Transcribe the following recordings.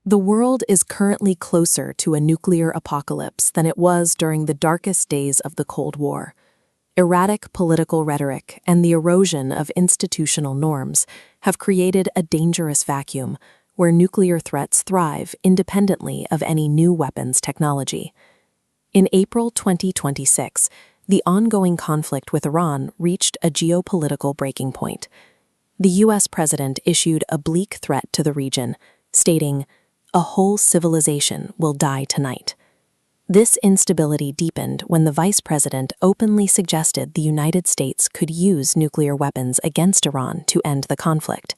The world is currently closer to a nuclear apocalypse than it was during the darkest days of the Cold War. Erratic political rhetoric and the erosion of institutional norms have created a dangerous vacuum where nuclear threats thrive independently of any new weapons technology. In April 2026, the ongoing conflict with Iran reached a geopolitical breaking point. The U.S. president issued a bleak threat to the region, stating, "A whole civilization will die tonight." This instability deepened when the vice president openly suggested the United States could use nuclear weapons against Iran to end the conflict.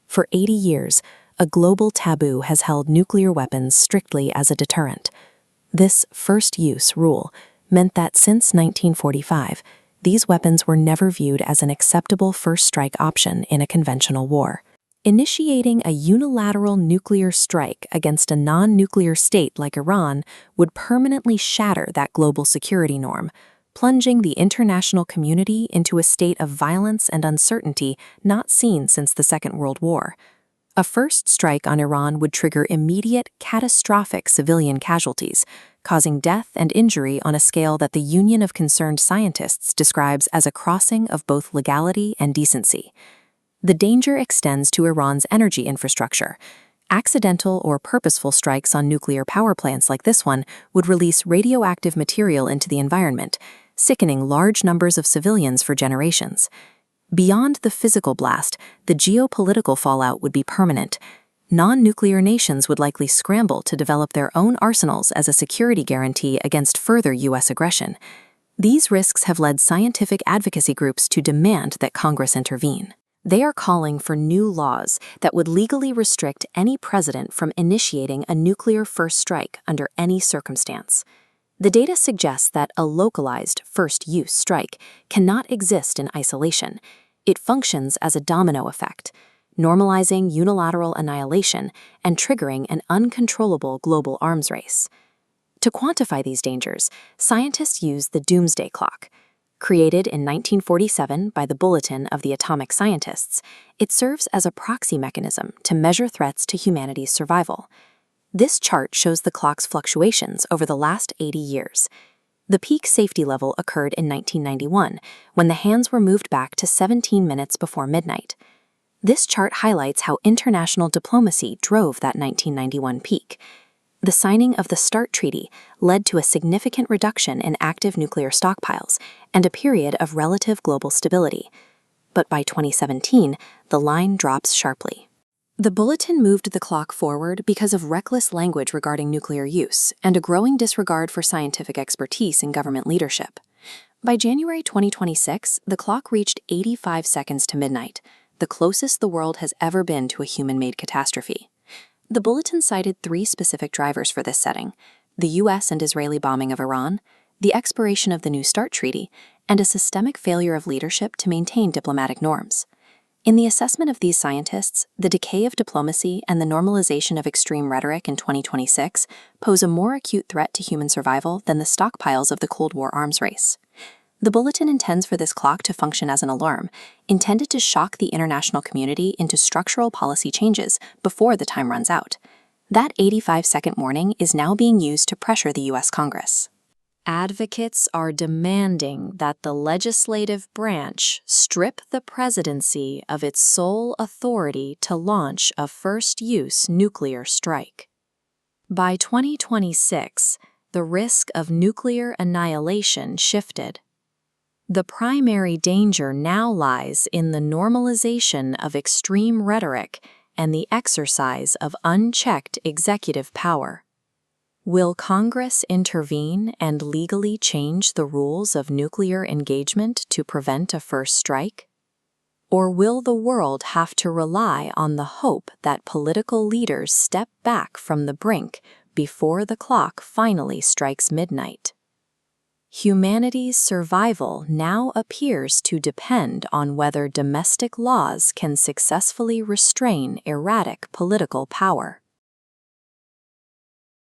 For 80 years, a global taboo has held nuclear weapons strictly as a deterrent. This first-use rule meant that since 1945, these weapons were never viewed as an acceptable first-strike option in a conventional war. Initiating a unilateral nuclear strike against a non-nuclear state like Iran would permanently shatter that global security norm, plunging the international community into a state of violence and uncertainty not seen since the Second World War. A first strike on Iran would trigger immediate, catastrophic civilian casualties, causing death and injury on a scale that the Union of Concerned Scientists describes as a crossing of both legality and decency. The danger extends to Iran's energy infrastructure. Accidental or purposeful strikes on nuclear power plants like this one would release radioactive material into the environment, sickening large numbers of civilians for generations. Beyond the physical blast, the geopolitical fallout would be permanent. Non-nuclear nations would likely scramble to develop their own arsenals as a security guarantee against further U.S. aggression. These risks have led scientific advocacy groups to demand that Congress intervene. They are calling for new laws that would legally restrict any president from initiating a nuclear first strike under any circumstance. The data suggests that a localized first-use strike cannot exist in isolation. It functions as a domino effect, normalizing unilateral annihilation and triggering an uncontrollable global arms race. To quantify these dangers, scientists use the Doomsday Clock. Created in 1947 by the Bulletin of the Atomic Scientists, it serves as a proxy mechanism to measure threats to humanity's survival. This chart shows the clock's fluctuations over the last 80 years. The peak safety level occurred in 1991, when the hands were moved back to 17 minutes before midnight. This chart highlights how international diplomacy drove that 1991 peak. The signing of the START Treaty led to a significant reduction in active nuclear stockpiles and a period of relative global stability. But by 2017, the line drops sharply. The bulletin moved the clock forward because of reckless language regarding nuclear use and a growing disregard for scientific expertise in government leadership. By January 2026, the clock reached 85 seconds to midnight, the closest the world has ever been to a human-made catastrophe. The bulletin cited 3 specific drivers for this setting: the U.S. and Israeli bombing of Iran, the expiration of the New START Treaty, and a systemic failure of leadership to maintain diplomatic norms. In the assessment of these scientists, the decay of diplomacy and the normalization of extreme rhetoric in 2026 pose a more acute threat to human survival than the stockpiles of the Cold War arms race. The bulletin intends for this clock to function as an alarm, intended to shock the international community into structural policy changes before the time runs out. That 85-second warning is now being used to pressure the U.S. Congress. Advocates are demanding that the legislative branch strip the presidency of its sole authority to launch a first-use nuclear strike. By 2026, the risk of nuclear annihilation shifted. The primary danger now lies in the normalization of extreme rhetoric and the exercise of unchecked executive power. Will Congress intervene and legally change the rules of nuclear engagement to prevent a first strike? Or will the world have to rely on the hope that political leaders step back from the brink before the clock finally strikes midnight? Humanity's survival now appears to depend on whether domestic laws can successfully restrain erratic political power.